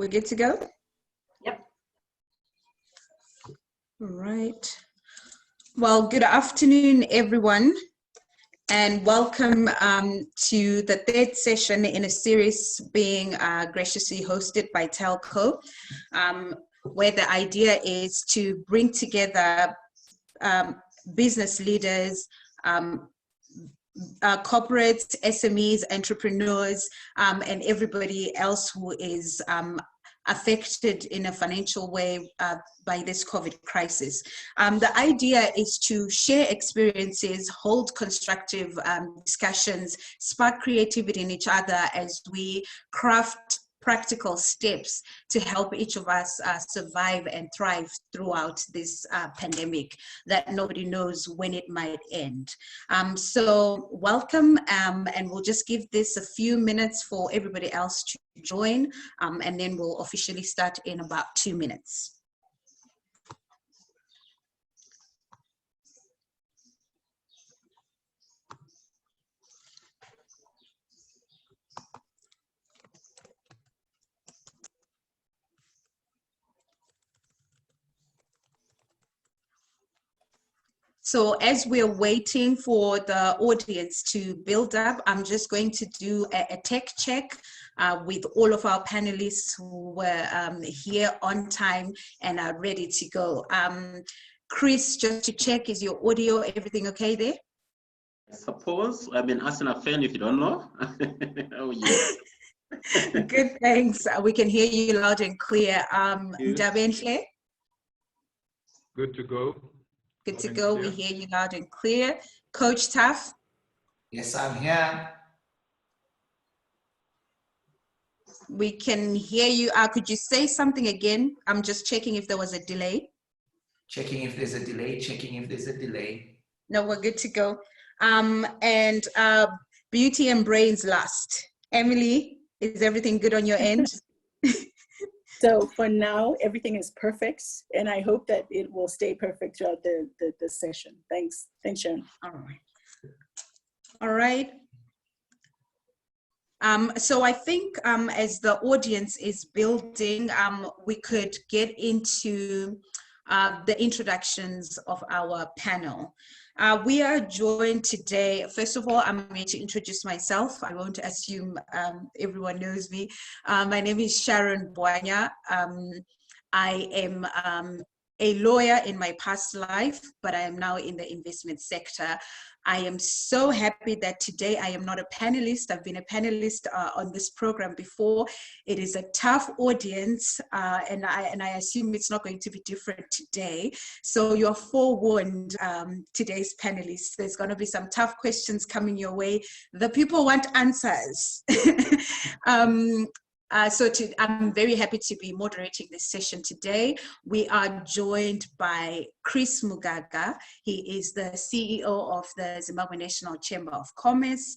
We're good to go? Yep. All right. Well, good afternoon, everyone, and welcome to the third session in a series being graciously hosted by Telco, where the idea is to bring together business leaders, corporates, SMEs, entrepreneurs, and everybody else who is affected in a financial way by this COVID crisis. The idea is to share experiences, hold constructive discussions, spark creativity in each other as we craft practical steps to help each of us survive and thrive throughout this pandemic that nobody knows when it might end. So welcome, and we'll just give this a few minutes for everybody else to join, and then we'll officially start in about 2 minutes. So as we're waiting for the audience to build up, I'm just going to do a tech check with all of our panelists who were here on time and are ready to go. Chris, just to check, is your audio, everything okay there? I suppose. I've been asking a fan if you don't know. Oh, yeah. Good, thanks. We can hear you loud and clear. Ndabenhle? Good to go. Good to go. We hear you loud and clear. Coach Taff? Yes, I'm here. We can hear you. Could you say something again? I'm just checking if there was a delay. Checking if there's a delay, checking if there's a delay. No, we're good to go. And beauty and brains last. Emily, is everything good on your end? So for now, everything is perfect, and I hope that it will stay perfect throughout the session. Thanks. Thanks, Sharon. All right. All right. So I think as the audience is building, we could get into the introductions of our panel. We are joined today. First of all, I'm going to introduce myself. I won't assume everyone knows me. My name is Sharon Bwanya. I am a lawyer in my past life, but I am now in the investment sector. I am so happy that today I am not a panelist. I've been a panelist on this program before. It is a tough audience, and I assume it's not going to be different today. So you're forewarned, today's panelists. There's going to be some tough questions coming your way. The people want answers. I'm very happy to be moderating this session today. We are joined by Chris Mugaga. He is the CEO of the Zimbabwe National Chamber of Commerce.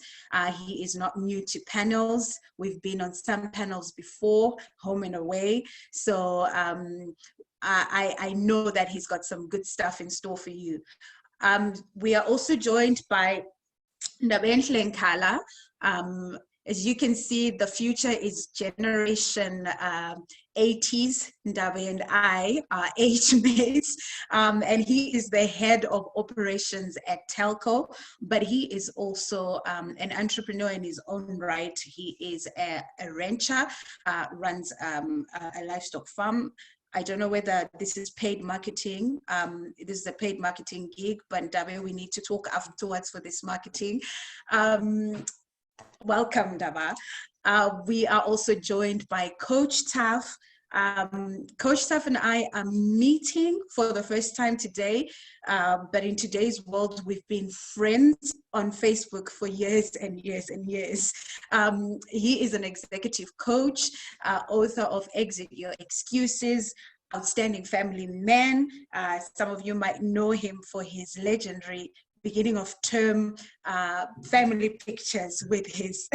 He is not new to panels. We've been on some panels before, home and away. So I know that he's got some good stuff in store for you. We are also joined by Ndabenhle Nkala. As you can see, the future is generation 80s. Ndabe and I are age mates, and he is the head of operations at Telco, but he is also an entrepreneur in his own right. He is a rancher, runs a livestock farm. I don't know whether this is paid marketing. This is a paid marketing gig, but Ndabe, we need to talk afterwards for this marketing. Welcome, Dava. We are also joined by Coach Taff. Coach Taff and I are meeting for the first time today, but in today's world, we've been friends on Facebook for years and years and years. He is an executive coach, author of Exit Your Excuses, outstanding family man. Some of you might know him for his legendary beginning of term family pictures with his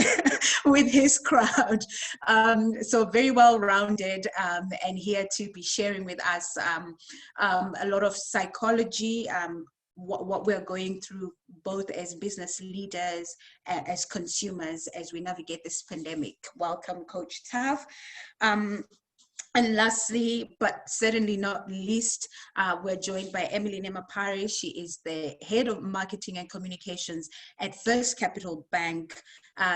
with his crowd. So very well rounded, and here to be sharing with us a lot of psychology, what we're going through both as business leaders, as consumers, as we navigate this pandemic. Welcome, Coach Taff. And lastly, but certainly not least, we're joined by Emily Nemapare. She is the head of marketing and communications at First Capital Bank,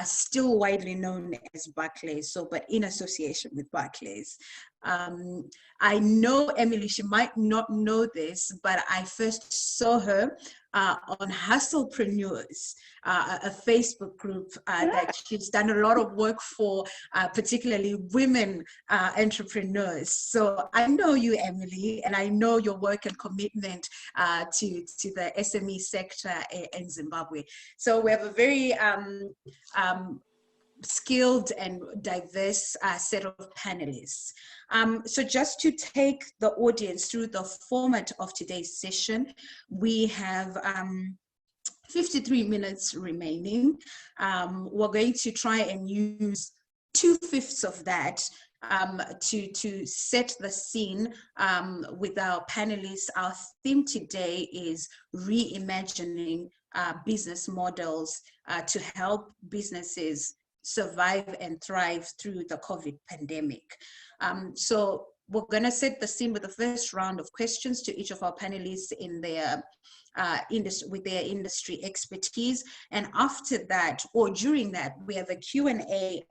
still widely known as Barclays, so but in association with Barclays. I know Emily, she might not know this, but I first saw her on Hustlepreneurs, a Facebook group that she's done a lot of work for, particularly women entrepreneurs. So I know you, Emily, and I know your work and commitment to the SME sector in Zimbabwe. So we have a very skilled and diverse set of panelists. So just to take the audience through the format of today's session, we have 53 minutes remaining. We're going to try and use 2/5 of that to set the scene with our panelists. Our theme today is reimagining business models to help businesses survive and thrive through the COVID pandemic. So we're going to set the scene with the first round of questions to each of our panelists in their with their industry expertise. And after that, or during that, we have a Q&A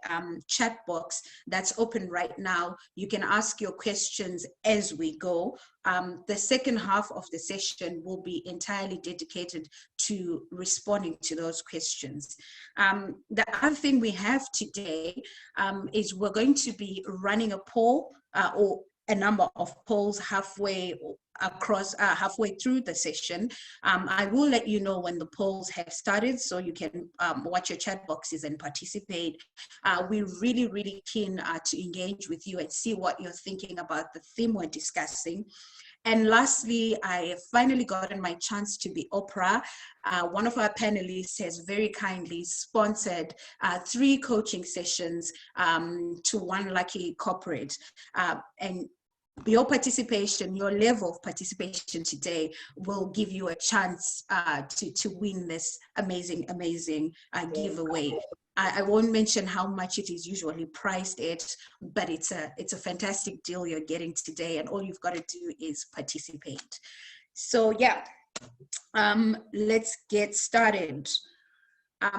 chat box that's open right now. You can ask your questions as we go. The second half of the session will be entirely dedicated to responding to those questions. The other thing we have today is we're going to be running a poll or a number of polls halfway through the session. I will let you know when the polls have started so you can watch your chat boxes and participate. We're really keen to engage with you and see what you're thinking about the theme we're discussing. And lastly, I have finally gotten my chance to be Oprah. One of our panelists has very kindly sponsored 3 coaching sessions to one lucky corporate. And your participation, your level of participation today will give you a chance to win this amazing giveaway. I won't mention how much it is usually priced at, but it's a fantastic deal you're getting today, and all you've got to do is participate. So yeah, let's get started.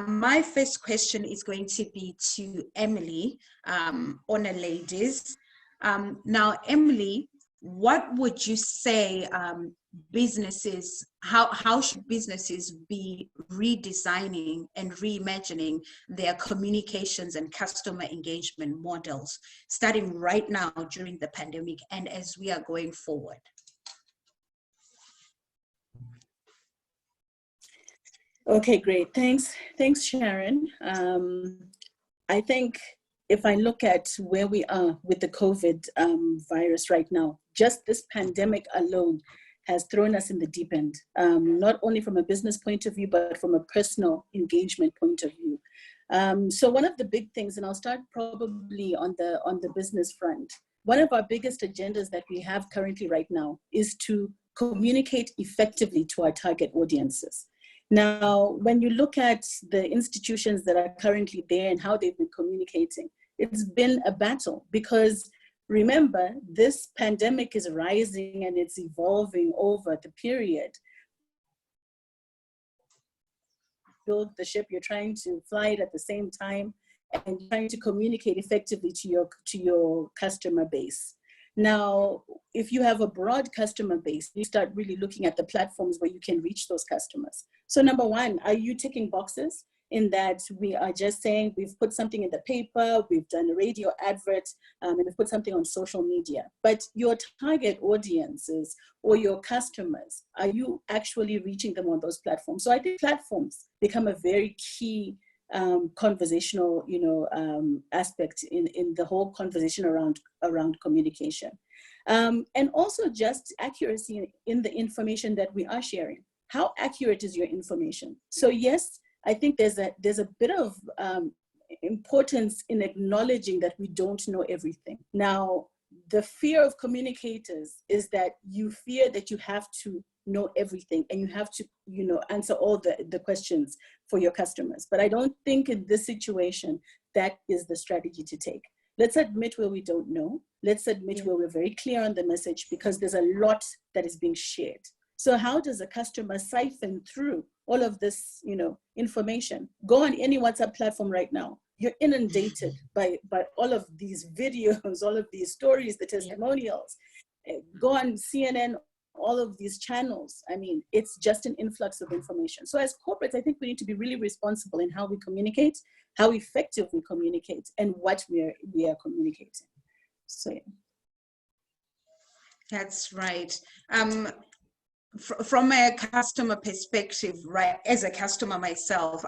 My first question is going to be to Emily, Honor Ladies. Now, Emily, what would you say businesses, how should businesses be redesigning and reimagining their communications and customer engagement models, starting right now during the pandemic and as we are going forward? Okay, great. Thanks, Sharon. I think if I look at where we are with the COVID virus right now, just this pandemic alone has thrown us in the deep end, not only from a business point of view, but from a personal engagement point of view. So one of the big things, and I'll start probably on the business front, one of our biggest agendas that we have currently right now is to communicate effectively to our target audiences. Now, when you look at the institutions that are currently there and how they've been communicating, it's been a battle because remember, this pandemic is rising and it's evolving over the period. Build the ship, you're trying to fly it at the same time and trying to communicate effectively to your customer base. Now, if you have a broad customer base, you start really looking at the platforms where you can reach those customers. So number one, are you ticking boxes in that we are just saying we've put something in the paper, we've done a radio advert, and we've put something on social media. But your target audiences or your customers, are you actually reaching them on those platforms? So I think platforms become a very key conversational, aspect in the whole conversation around communication, and also just accuracy in the information that we are sharing. How accurate is your information? So yes, I think there's a bit of importance in acknowledging that we don't know everything. Now, the fear of communicators is that you fear that you have to know everything and you have to, answer all the questions for your customers. But I don't think in this situation, that is the strategy to take. Let's admit where we don't know. Let's admit where we're very clear on the message, because there's a lot that is being shared. So how does a customer siphon through all of this, information? Go on any WhatsApp platform right now. You're inundated by all of these videos, all of these stories, the testimonials. Go on CNN, all of these channels. I mean, it's just an influx of information. So as corporates, I think we need to be really responsible in how we communicate, how effective we communicate, and what we are communicating. So yeah. That's right. From a customer perspective, right, as a customer myself,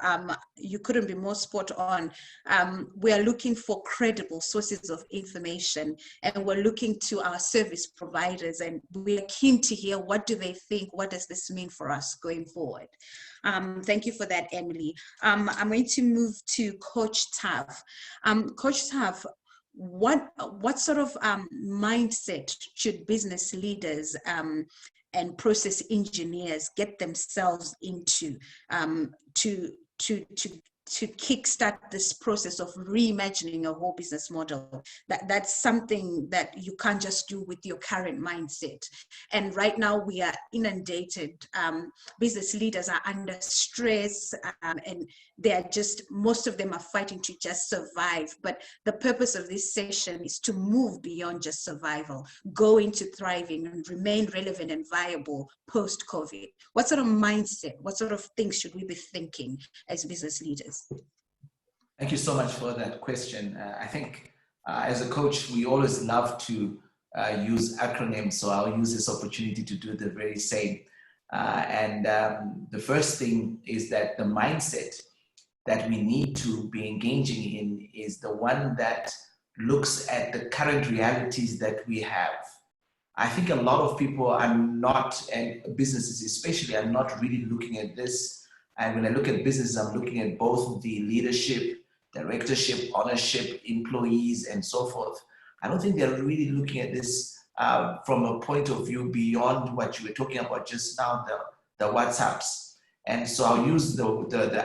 you couldn't be more spot on. We are looking for credible sources of information, and we're looking to our service providers, and we're keen to hear, what do they think? What does this mean for us going forward? Thank you for that, Emily. I'm going to move to Coach Tav. Coach Tav, what sort of mindset should business leaders and process engineers get themselves into to kickstart this process of reimagining a whole business model? That's something that you can't just do with your current mindset. And right now we are inundated. Business leaders are under stress, and most of them are fighting to just survive. But the purpose of this session is to move beyond just survival, go into thriving, and remain relevant and viable post-COVID. What sort of mindset, what sort of things should we be thinking as business leaders? Thank you so much for that question. I think as a coach, we always love to use acronyms, so I'll use this opportunity to do the very same. The first thing is that the mindset that we need to be engaging in is the one that looks at the current realities that we have. I think a lot of people are not, and businesses especially, are not really looking at this. And when I look at business, I'm looking at both the leadership, directorship, ownership, employees, and so forth. I don't think they're really looking at this from a point of view beyond what you were talking about just now, the WhatsApps. And so I'll use the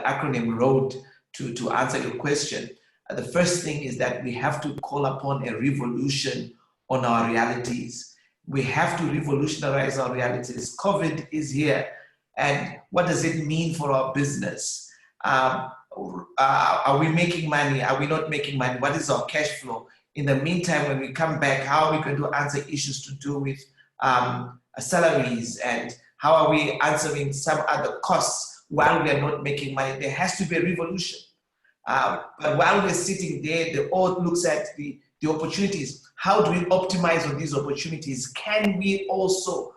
acronym ROAD to answer your question. The first thing is that we have to call upon a revolution on our realities. We have to revolutionize our realities. COVID is here. And what does it mean for our business? Are we making money? Are we not making money? What is our cash flow? In the meantime, when we come back, how are we going to answer issues to do with salaries? And how are we answering some other costs while we are not making money? There has to be a revolution. But while we're sitting there, the board looks at the opportunities. How do we optimize on these opportunities? Can we also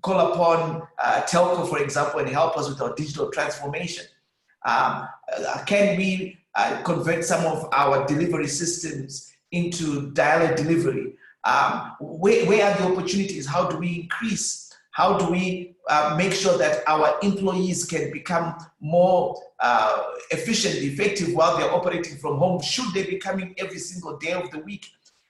call upon telco, for example, and help us with our digital transformation? Can we convert some of our delivery systems into dial delivery? Where are the opportunities? How do we increase? How do we make sure that our employees can become more efficient, effective while they're operating from home? Should they be coming every single day of the week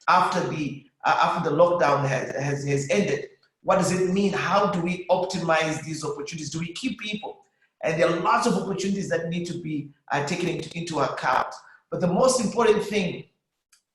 after the lockdown has ended? What does it mean? How do we optimize these opportunities? Do we keep people? And there are lots of opportunities that need to be taken into account. But the most important thing,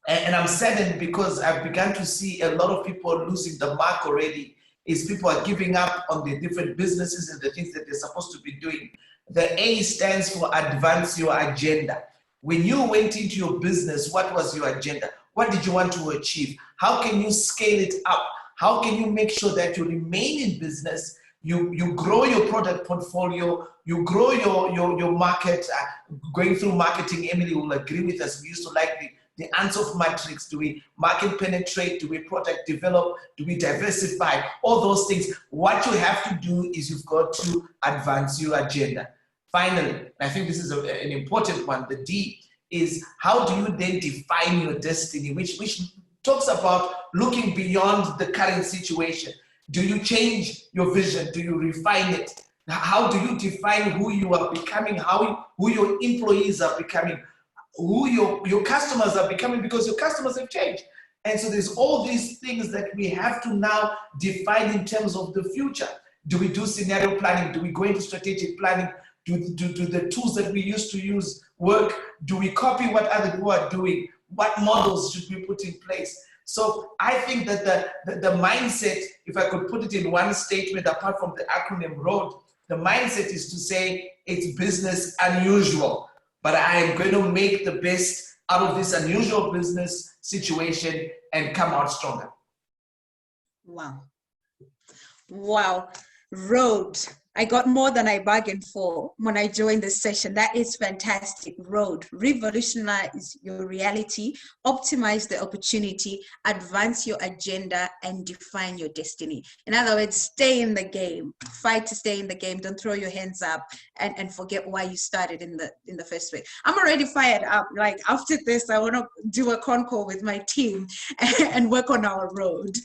and I'm saddened because I've begun to see a lot of people losing the mark already, is people are giving up on the different businesses and the things that they're supposed to be doing. The A stands for advance your agenda. When you went into your business, what was your agenda? What did you want to achieve? How can you scale it up? How can you make sure that you remain in business, you grow your product portfolio, you grow your market, going through marketing? Emily will agree with us. We used to like the Ansoff matrix. Do we market penetrate? Do we product develop? Do we diversify? All those things. What you have to do is you've got to advance your agenda. Finally, I think this is an important one. The D is, how do you then define your destiny, which talks about looking beyond the current situation. Do you change your vision? Do you refine it? How do you define who you are becoming, who your employees are becoming, who your customers are becoming, because your customers have changed. And so there's all these things that we have to now define in terms of the future. Do we do scenario planning? Do we go into strategic planning? Do the tools that we used to use work? Do we copy what other people are doing? what models should we put in place? So I think that the mindset, if I could put it in one statement apart from the acronym ROAD, the mindset is to say it's business unusual, but I am going to make the best out of this unusual business situation and come out stronger. Wow. Wow. Road. I got more than I bargained for when I joined this session. That is fantastic. Road. Revolutionize your reality, optimize the opportunity, advance your agenda, and define your destiny. In other words, stay in the game. Fight to stay in the game. Don't throw your hands up and forget why you started in the first place. I'm already fired up. Like after this, I want to do a con call with my team and work on our road.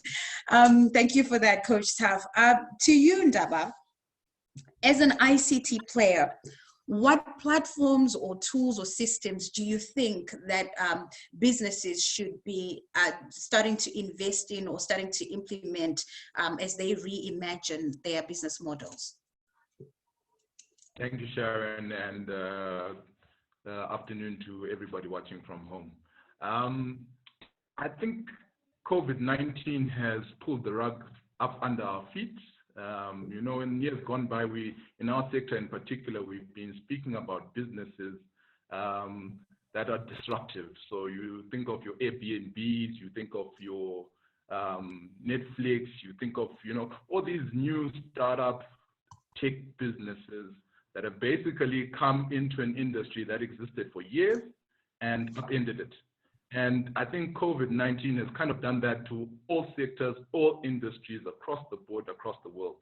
Thank you for that, Coach Taff. To you, Ndaba. As an ICT player, what platforms or tools or systems do you think that businesses should be starting to invest in or starting to implement as they reimagine their business models? Thank you, Sharon, and afternoon to everybody watching from home. I think COVID-19 has pulled the rug up under our feet. You know, in years gone by, in our sector in particular, we've been speaking about businesses that are disruptive. So you think of your Airbnbs, you think of your Netflix, you think of, you know, all these new startup tech businesses that have basically come into an industry that existed for years and upended it. And I think COVID-19 has kind of done that to all sectors, all industries across the board, across the world.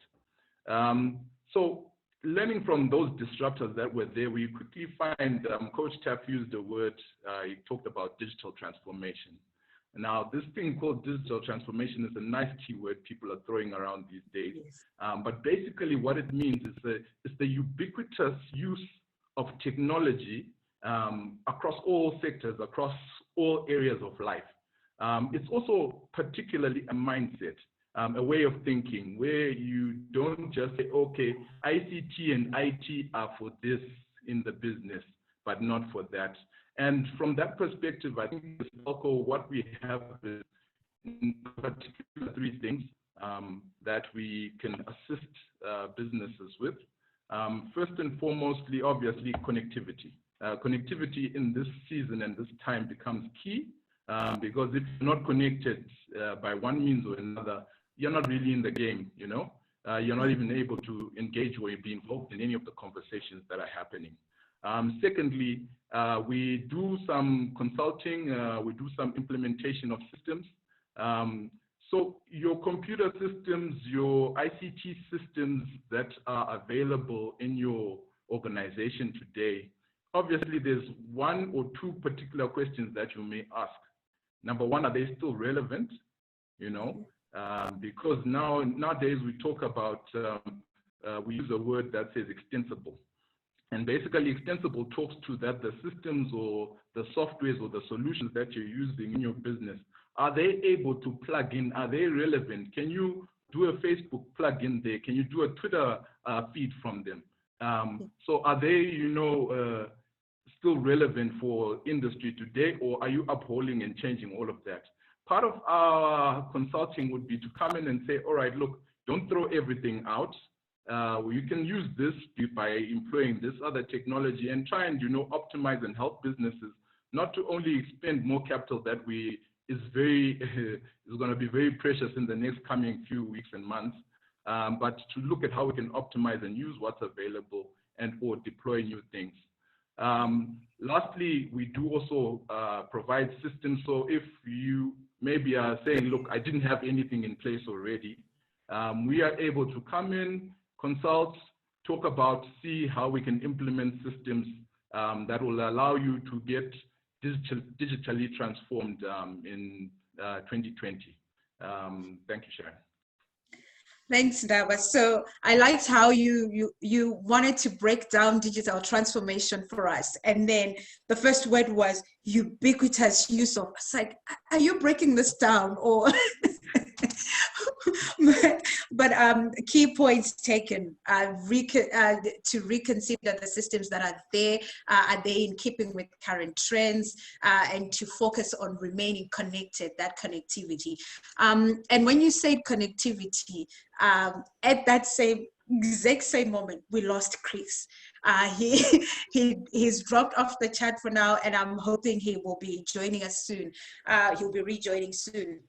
So learning from those disruptors that were there, we quickly find Coach Taff used the word, he talked about digital transformation. Now, this thing called digital transformation is a nice keyword people are throwing around these days. Yes. But basically what it means is the ubiquitous use of technology across all sectors, across all areas of life. It's also particularly a mindset, a way of thinking where you don't just say, okay, ICT and IT are for this in the business, but not for that. And from that perspective, I think what we have is in particular three things that we can assist businesses with. First and foremostly, obviously, connectivity. Connectivity in this season and this time becomes key because if you're not connected by one means or another, you're not really in the game, you know? You're not even able to engage or be involved in any of the conversations that are happening. Secondly, we do some consulting, we do some implementation of systems. So your computer systems, your ICT systems that are available in your organization today, obviously there's one or two particular questions that you may ask. Number one, are they still relevant? You know, because nowadays we talk about, we use a word that says extensible. And basically extensible talks to that the systems or the softwares or the solutions that you're using in your business, are they able to plug in? Are they relevant? Can you do a Facebook plug in there? Can you do a Twitter feed from them? So are they, you know, still relevant for industry today, or are you upholding and changing all of that? Part of our consulting would be to come in and say, all right, look, don't throw everything out. You can use this by employing this other technology and try and, you know, optimize and help businesses not to only expend more capital that is going to be very precious in the next coming few weeks and months, but to look at how we can optimize and use what's available and or deploy new things. Lastly, we do also provide systems. So if you maybe are saying, look, I didn't have anything in place already, we are able to come in, consult, talk about, see how we can implement systems that will allow you to get digitally transformed in 2020. Thank you, Sharon. Thanks, Ndaba. So I liked how you wanted to break down digital transformation for us. And then the first word was ubiquitous use of. It's like, are you breaking this down? Or but key points taken. To reconsider the systems that are there. Are they in keeping with current trends? And to focus on remaining connected, that connectivity. And when you say connectivity, at that exact same moment, we lost Chris. He's dropped off the chat for now, and I'm hoping he will be joining us soon. He'll be rejoining soon.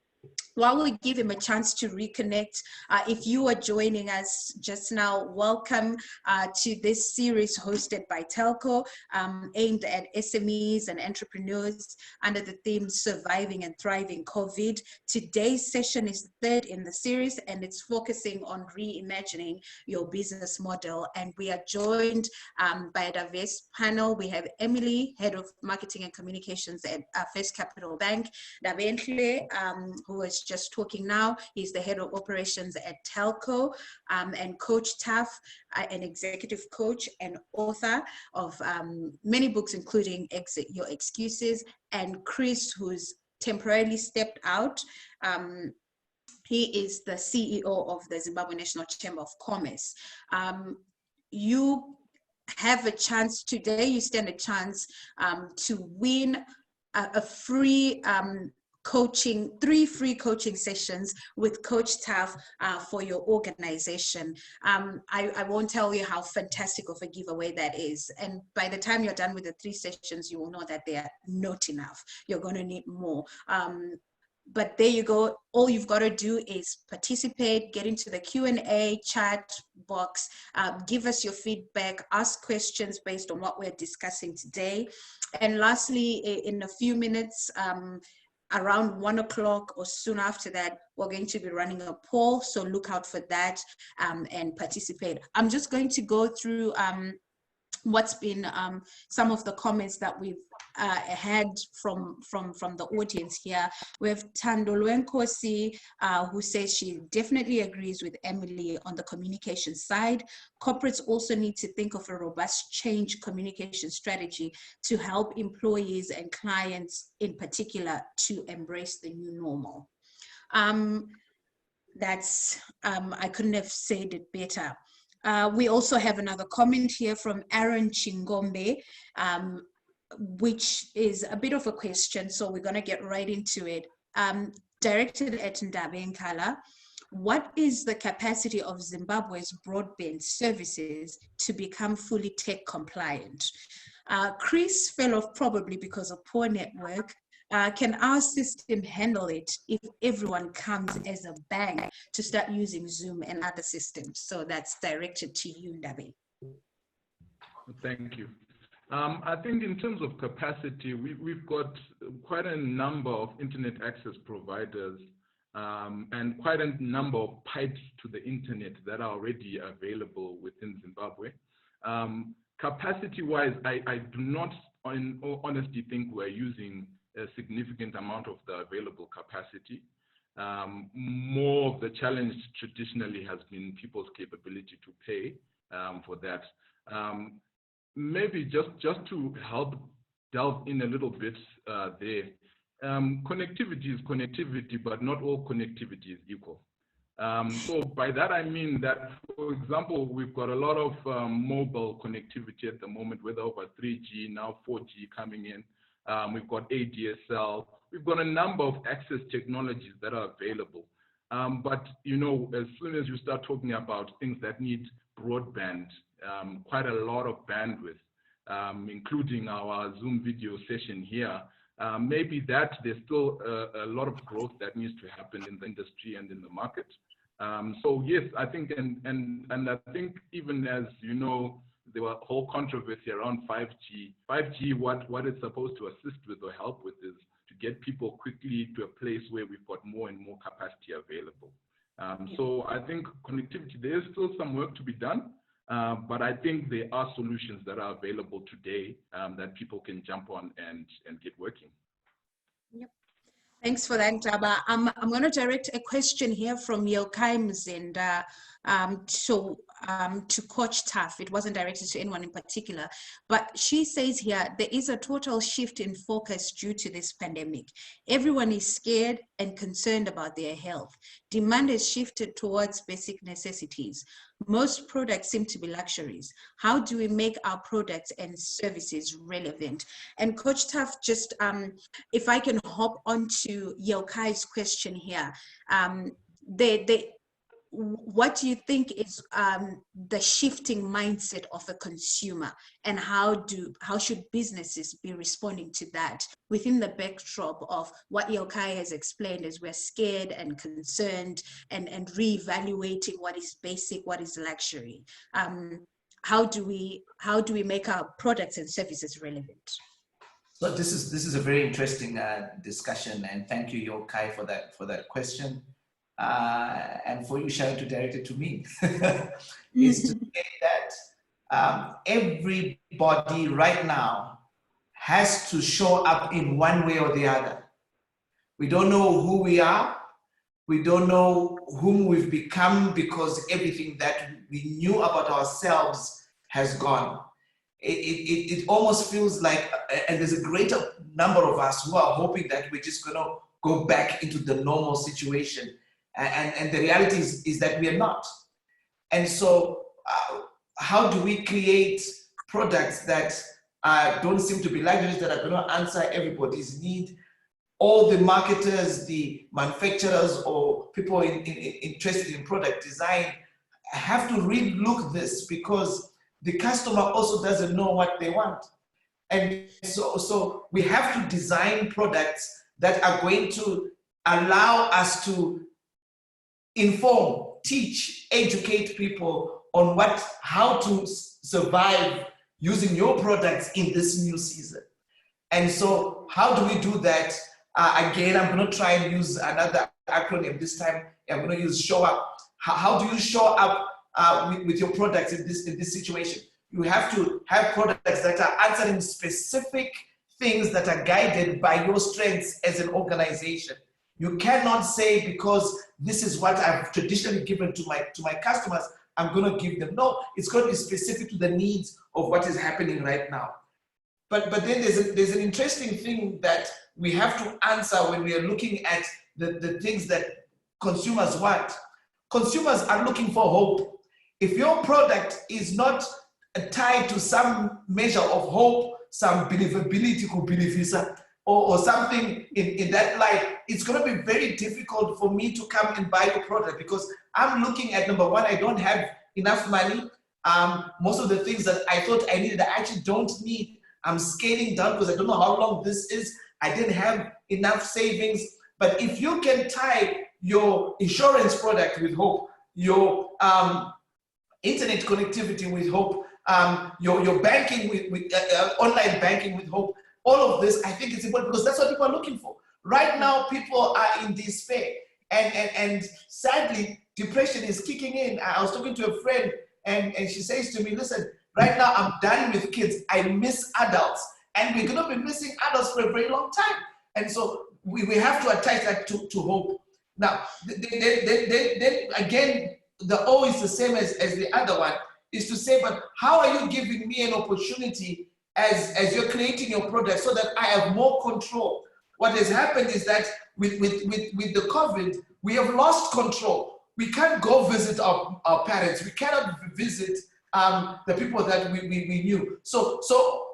While we give him a chance to reconnect, if you are joining us just now, welcome to this series hosted by Telco, aimed at SMEs and entrepreneurs under the theme Surviving and Thriving COVID. Today's session is the third in the series, and it's focusing on reimagining your business model. And we are joined by a diverse panel. We have Emily, Head of Marketing and Communications at First Capital Bank, Daventle, who is just talking now. He's the Head of Operations at Telco, and Coach Taff, an executive coach and author of many books, including Exit Your Excuses, and Chris, who's temporarily stepped out. He is the CEO of the Zimbabwe National Chamber of Commerce. You have a chance today, you stand a chance to win a free coaching, 3 free coaching sessions with Coach Taff for your organization. I won't tell you how fantastic of a giveaway that is. And by the time you're done with the 3 sessions, you will know that they are not enough. You're going to need more. But there you go. All you've got to do is participate, get into the Q&A chat box, give us your feedback, ask questions based on what we're discussing today. And lastly, in a few minutes, around 1 o'clock or soon after that, we're going to be running a poll. So look out for that and participate. I'm just going to go through what's been some of the comments that we've had from the audience here. We have Tandolwen Kosi, who says she definitely agrees with Emily on the communication side. Corporates also need to think of a robust change communication strategy to help employees and clients in particular to embrace the new normal. That's, I couldn't have said it better. We also have another comment here from Aaron Chingombe, which is a bit of a question, so we're going to get right into it. Directed at Ndabe Nkala, what is the capacity of Zimbabwe's broadband services to become fully tech compliant? Chris fell off probably because of poor network. Can our system handle it if everyone comes as a bang to start using Zoom and other systems? So that's directed to you, Ndabe. Thank you. I think in terms of capacity, we've got quite a number of internet access providers and quite a number of pipes to the internet that are already available within Zimbabwe. Capacity-wise, I do not, in all honesty, think we're using a significant amount of the available capacity. More of the challenge traditionally has been people's capability to pay for that. Maybe just to help delve in a little bit there, connectivity is connectivity, but not all connectivity is equal. So by that I mean that, for example, we've got a lot of mobile connectivity at the moment with over 3G, now 4G coming in. We've got ADSL. We've got a number of access technologies that are available. But, you know, as soon as you start talking about things that need broadband, quite a lot of bandwidth, including our Zoom video session here, maybe that there's still a lot of growth that needs to happen in the industry and in the market. So yes, I think, and I think even as, you know, there were whole controversy around 5G. 5G, what it's supposed to assist with or help with is to get people quickly to a place where we've got more and more capacity available. So I think connectivity, there is still some work to be done, but I think there are solutions that are available today that people can jump on and get working. Yep. Thanks for that, Ndaba. I'm going to direct a question here from Yokai Mzinda, to Coach Tuff. It wasn't directed to anyone in particular, but she says here, there is a total shift in focus due to this pandemic. Everyone is scared and concerned about their health. Demand has shifted towards basic necessities. Most products seem to be luxuries. How do we make our products and services relevant? And Coach Tuff, just if I can hop onto Yokai's question here, what do you think is the shifting mindset of a consumer, and how should businesses be responding to that within the backdrop of what Yokai has explained as we're scared and concerned and reevaluating what is basic, what is luxury? How do we make our products and services relevant? So this is a very interesting discussion, and thank you, Yokai, for that question. And for you, Sharon, to direct it to me, is to say that everybody right now has to show up in one way or the other. We don't know who we are. We don't know whom we've become, because everything that we knew about ourselves has gone. It almost feels like, and there's a greater number of us who are hoping that we're just going to go back into the normal situation. And the reality is that we are not. And so how do we create products that don't seem to be luxuries, that are going to answer everybody's need? All the marketers, the manufacturers, or people interested in product design have to relook this, because the customer also doesn't know what they want. And so we have to design products that are going to allow us to inform, teach, educate people on how to survive using your products in this new season. And so how do we do that? Again, I'm going to try and use another acronym this time. I'm going to use show up. How do you show up with your products in this situation? You have to have products that are answering specific things that are guided by your strengths as an organization. You cannot say, because this is what I've traditionally given to my customers, I'm going to give them. No, it's going to be specific to the needs of what is happening right now. But then there's an interesting thing that we have to answer when we are looking at the things that consumers want. Consumers are looking for hope. If your product is not tied to some measure of hope, some believability, or something in that light, it's going to be very difficult for me to come and buy your product, because I'm looking at, number one, I don't have enough money. Most of the things that I thought I needed, I actually don't need. I'm scaling down because I don't know how long this is. I didn't have enough savings. But if you can tie your insurance product with hope, your internet connectivity with hope, your banking with online banking with hope, all of this, I think it's important, because that's what people are looking for. Right now, people are in despair. And sadly, depression is kicking in. I was talking to a friend, and she says to me, listen, right now I'm done with kids. I miss adults. And we're going to be missing adults for a very long time. And so we have to attach that to hope. Now, then again, the O is the same as the other one, is to say, but how are you giving me an opportunity as you're creating your product so that I have more control? What has happened is that with the COVID, we have lost control. We can't go visit our parents. We cannot visit the people that we knew. So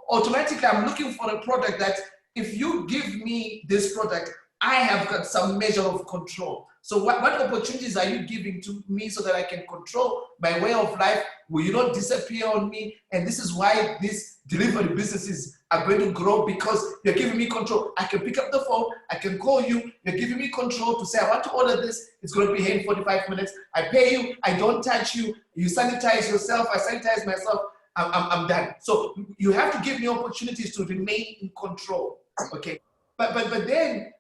automatically, I'm looking for a product that if you give me this product, I have got some measure of control. So what opportunities are you giving to me so that I can control my way of life? Will you not disappear on me? And this is why these delivery businesses are going to grow, because you're giving me control. I can pick up the phone, I can call you, you're giving me control to say, I want to order this, it's going to be here in 45 minutes. I pay you, I don't touch you, you sanitize yourself, I sanitize myself, I'm done. So you have to give me opportunities to remain in control, okay? But then,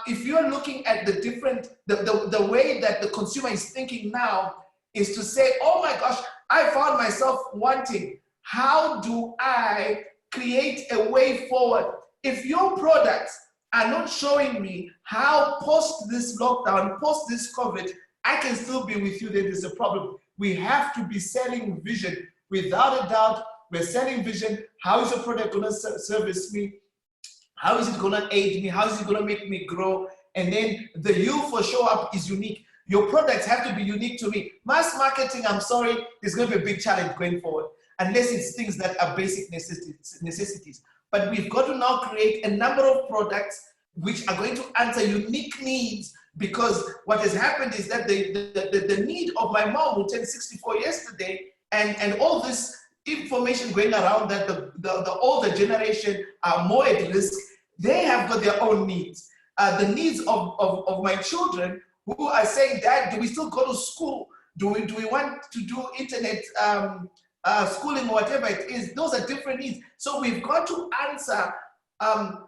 if you're looking at the way that the consumer is thinking now, is to say, oh my gosh, I found myself wanting, how do I create a way forward? If your products are not showing me how post this lockdown, post this COVID, I can still be with you, then there's a problem. we have to be selling vision. Without a doubt, we're selling vision. How is your product going to service me? How is it going to aid me? How is it going to make me grow? And then the U for show up is unique. Your products have to be unique to me. Mass marketing, I'm sorry, is going to be a big challenge going forward, unless it's things that are basic necessities. But we've got to now create a number of products which are going to answer unique needs, because what has happened is that the need of my mom who turned 64 yesterday, and all this information going around that the older generation are more at risk, they have got their own needs. The needs of my children who are saying, Dad, do we still go to school? Do we want to do internet schooling or whatever it is? Those are different needs. So we've got to answer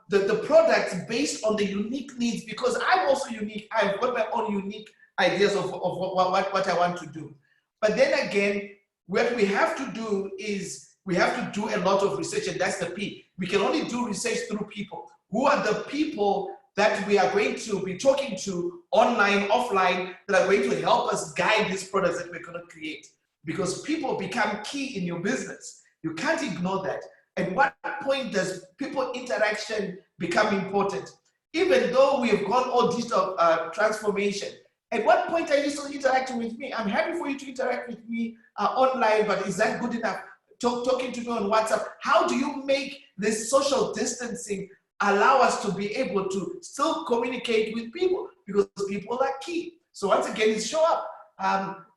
the products based on the unique needs, because I'm also unique. I've got my own unique ideas of what I want to do. But then again, what we have to do is we have to do a lot of research, and that's the P. We can only do research through people. Who are the people that we are going to be talking to online, offline, that are going to help us guide these products that we're going to create? Because people become key in your business. You can't ignore that. At what point does people interaction become important? Even though we have gone all digital transformation, at what point are you still interacting with me? I'm happy for you to interact with me online, but is that good enough? Talking to me on WhatsApp. How do you make this social distancing allow us to be able to still communicate with people? Because people are key. So once again, it's show up.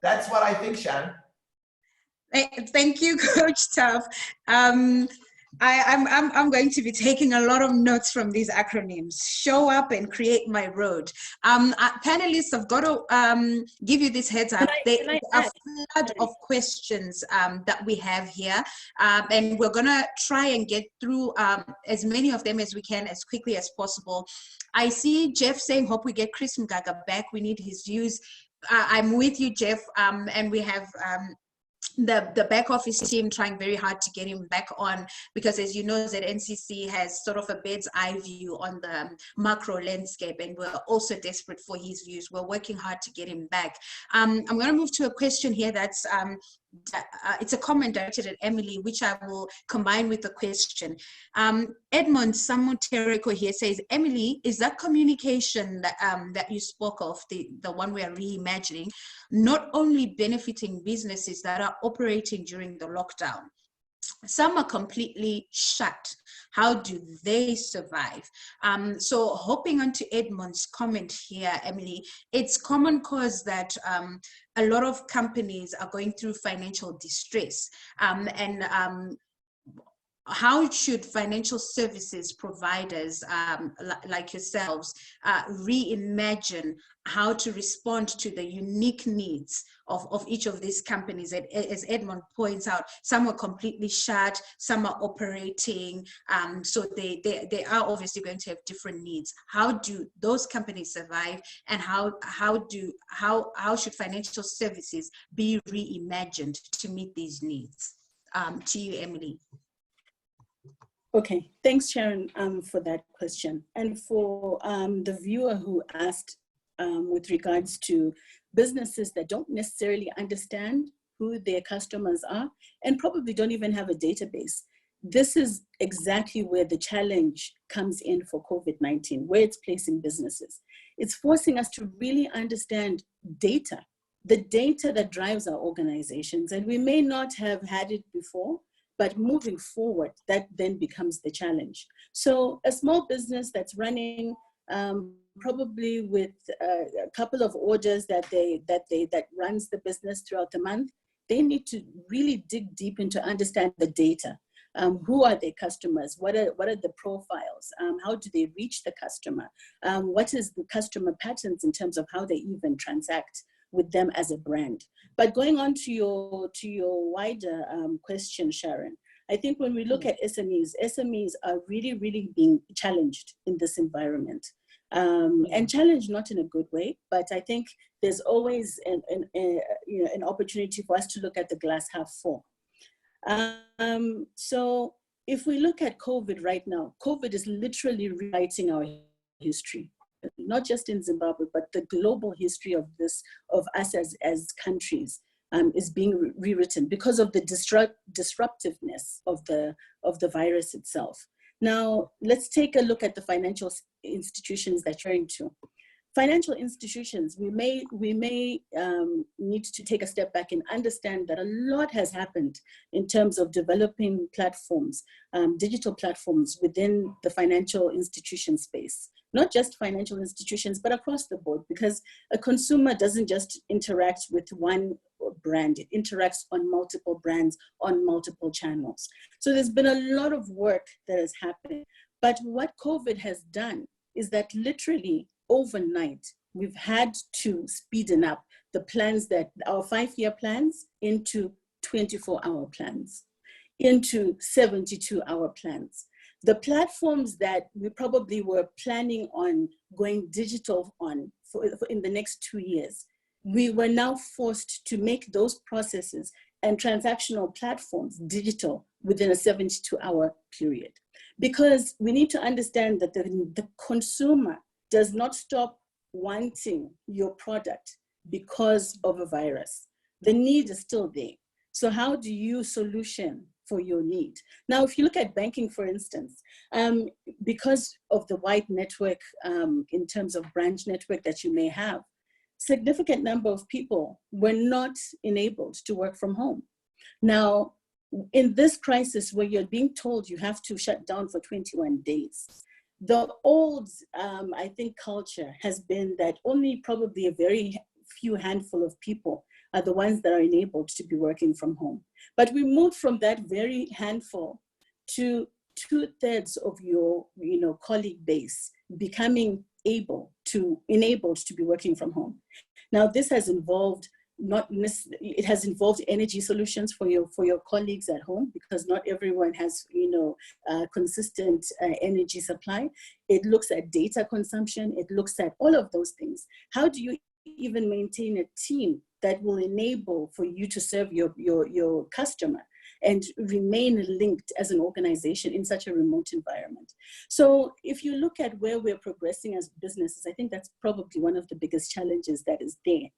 That's what I think, Sharon. Thank you, Coach Tuff. I'm going to be taking a lot of notes from these acronyms. Show up and create my road. Panelists, I've got to give you this heads up. There is a flood of questions that we have here, and we're going to try and get through as many of them as we can as quickly as possible. I see Jeff saying, hope we get Chris Mgaga back. We need his views. I'm with you, Jeff, and we have the back office team trying very hard to get him back on, because as you know, that NCC has sort of a bird's eye view on the macro landscape, and we're also desperate for his views. We're working hard to get him back. I'm going to move to a question here that's it's a comment directed at Emily, which I will combine with the question. Edmond Samutereko here says, Emily, is that communication that, that you spoke of, the one we are reimagining, not only benefiting businesses that are operating during the lockdown? Some are completely shut. How do they survive? So hopping onto Edmond's comment here, Emily, it's common cause that a lot of companies are going through financial distress, and how should financial services providers like yourselves reimagine how to respond to the unique needs of each of these companies? As Edmond points out, some are completely shut, some are operating, so they are obviously going to have different needs. How do those companies survive, and how should financial services be reimagined to meet these needs? To you, Emily. Okay, thanks, Sharon, for that question. And for the viewer who asked with regards to businesses that don't necessarily understand who their customers are and probably don't even have a database, this is exactly where the challenge comes in for COVID-19, where it's placing businesses. It's forcing us to really understand data, the data that drives our organizations. And we may not have had it before, but moving forward, that then becomes the challenge. So a small business that's running probably with a couple of orders that runs the business throughout the month, they need to really dig deep into understand the data. Who are their customers? What are the profiles? How do they reach the customer? What is the customer patterns in terms of how they even transact with them as a brand? But going on to your wider question, Sharon, I think when we look at SMEs are really, really being challenged in this environment. And challenged not in a good way, but I think there's always an opportunity for us to look at the glass half full. So if we look at COVID right now, COVID is literally rewriting our history, not just in Zimbabwe, but the global history of us as countries. is being rewritten because of the disruptiveness of the virus itself. Now, let's take a look at the financial institutions that you're into. Financial institutions, we may need to take a step back and understand that a lot has happened in terms of developing platforms, digital platforms within the financial institution space. Not just financial institutions, but across the board, because a consumer doesn't just interact with one brand, it interacts on multiple brands, on multiple channels. So there's been a lot of work that has happened. But what COVID has done is that literally overnight, we've had to speeden up the plans that our 5-year plans into 24-hour plans, into 72-hour plans. The platforms that we probably were planning on going digital on for in the next 2 years, we were now forced to make those processes and transactional platforms digital within a 72-hour period. Because we need to understand that the consumer does not stop wanting your product because of a virus. The need is still there. So how do you solution for your need? Now, if you look at banking, for instance, because of the wide network in terms of branch network that you may have, significant number of people were not enabled to work from home. Now, in this crisis where you're being told you have to shut down for 21 days, the old, I think, culture has been that only probably a very few handful of people are the ones that are enabled to be working from home. But we moved from that very handful to 2/3 of your colleague base becoming enabled to be working from home. Now, this has involved it has involved energy solutions for your colleagues at home, because not everyone has consistent energy supply. It looks at data consumption. It looks at all of those things. How do you even maintain a team that will enable for you to serve your customer and remain linked as an organization in such a remote environment? So if you look at where we're progressing as businesses, I think that's probably one of the biggest challenges that is there.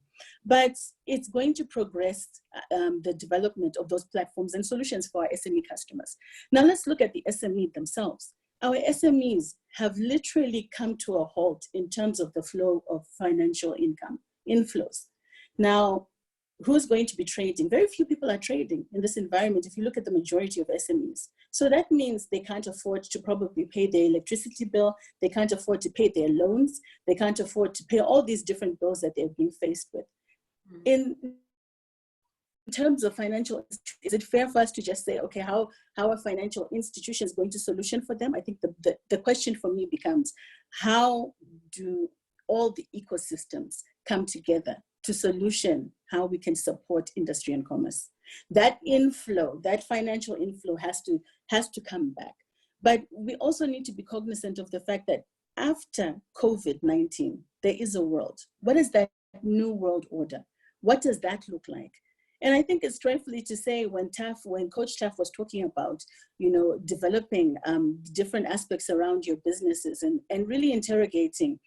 But it's going to progress the development of those platforms and solutions for our SME customers. Now let's look at the SME themselves. Our SMEs have literally come to a halt in terms of the flow of financial income inflows. Now, who's going to be trading? Very few people are trading in this environment if you look at the majority of SMEs. So that means they can't afford to probably pay their electricity bill, they can't afford to pay their loans, they can't afford to pay all these different bills that they've been faced with. In terms of financial, is it fair for us to just say, okay, how are financial institutions going to solution for them? I think the question for me becomes, how do all the ecosystems come together to solution how we can support industry and commerce? That inflow, that financial inflow has to come back. But we also need to be cognizant of the fact that after COVID-19, there is a world. What is that new world order? What does that look like? And I think it's trifling to say when Coach Taff was talking about, developing different aspects around your businesses and really interrogating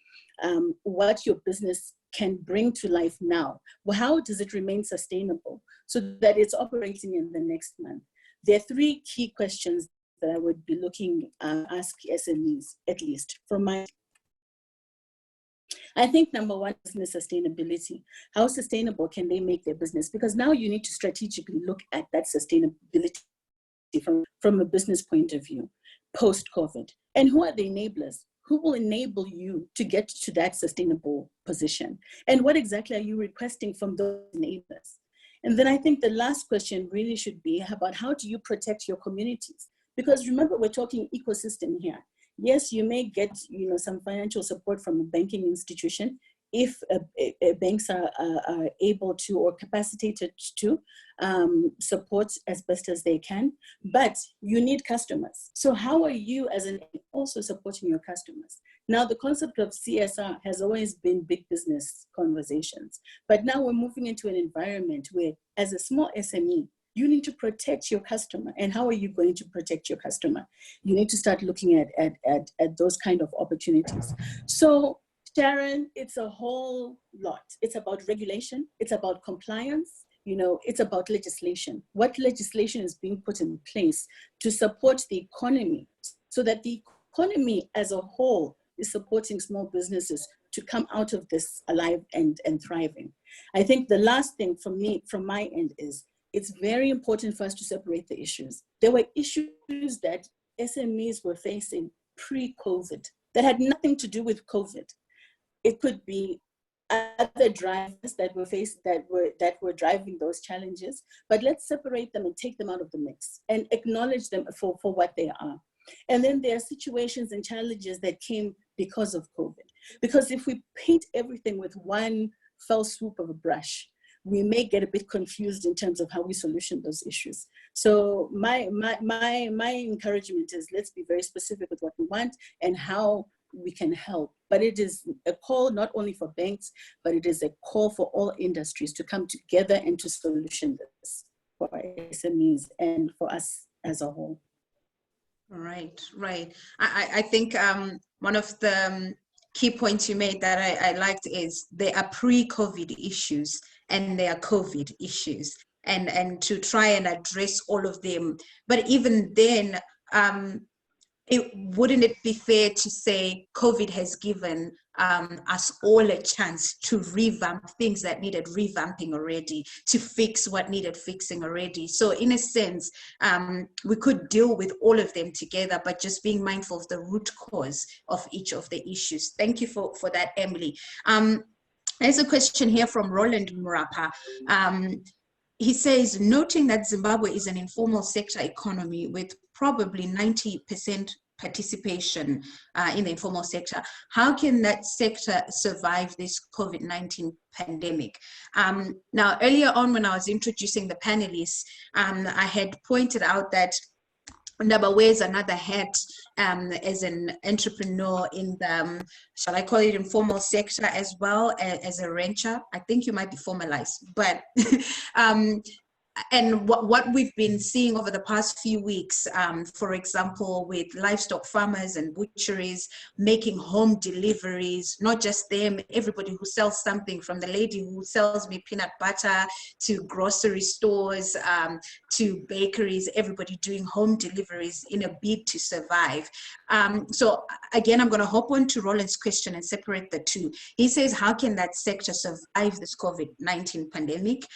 what your business can bring to life now. Well, how does it remain sustainable so that it's operating in the next month? There are 3 key questions that I would be looking ask SMEs, at least from my. I think number 1 is business sustainability. How sustainable can they make their business? Because now you need to strategically look at that sustainability from a business point of view, post-COVID. And who are the enablers? Who will enable you to get to that sustainable position? And what exactly are you requesting from those enablers? And then I think the last question really should be about how do you protect your communities? Because remember, we're talking ecosystem here. Yes, you may get some financial support from a banking institution if banks are able to or capacitated to support as best as they can, but you need customers. So how are you as an also supporting your customers? Now, the concept of CSR has always been big business conversations, but now we're moving into an environment where, as a small SME, you need to protect your customer. And how are you going to protect your customer? You need to start looking at those kind of opportunities. So Sharon, it's a whole lot. It's about regulation. It's about compliance. it's about legislation. What legislation is being put in place to support the economy so that the economy as a whole is supporting small businesses to come out of this alive and thriving. I think the last thing from my end is it's very important for us to separate the issues. There were issues that SMEs were facing pre-COVID that had nothing to do with COVID. It could be other drivers that were driving those challenges, but let's separate them and take them out of the mix and acknowledge them for what they are. And then there are situations and challenges that came because of COVID. Because if we paint everything with one fell swoop of a brush, we may get a bit confused in terms of how we solution those issues. So my encouragement is let's be very specific with what we want and how we can help. But it is a call not only for banks, but it is a call for all industries to come together and to solution this for SMEs and for us as a whole. Right. I think one of the key points you made that I liked is there are pre-COVID issues and there are COVID issues, and to try and address all of them. But even then, wouldn't it be fair to say COVID has given us all a chance to revamp things that needed revamping already, to fix what needed fixing already? So in a sense, we could deal with all of them together, but just being mindful of the root cause of each of the issues. Thank you for that, Emily. There's a question here from Roland Murapa. He says, noting that Zimbabwe is an informal sector economy with probably 90% participation in the informal sector, how can that sector survive this COVID-19 pandemic? Now, earlier on when I was introducing the panelists, I had pointed out that Ndaba wears another hat as an entrepreneur in the, shall I call it informal sector as well as a rancher. I think you might be formalized, but and what we've been seeing over the past few weeks, for example, with livestock farmers and butcheries making home deliveries, not just them, everybody who sells something, from the lady who sells me peanut butter to grocery stores, to bakeries, everybody doing home deliveries in a bid to survive. So again, I'm going to hop on to Roland's question and separate the two. He says, how can that sector survive this COVID-19 pandemic?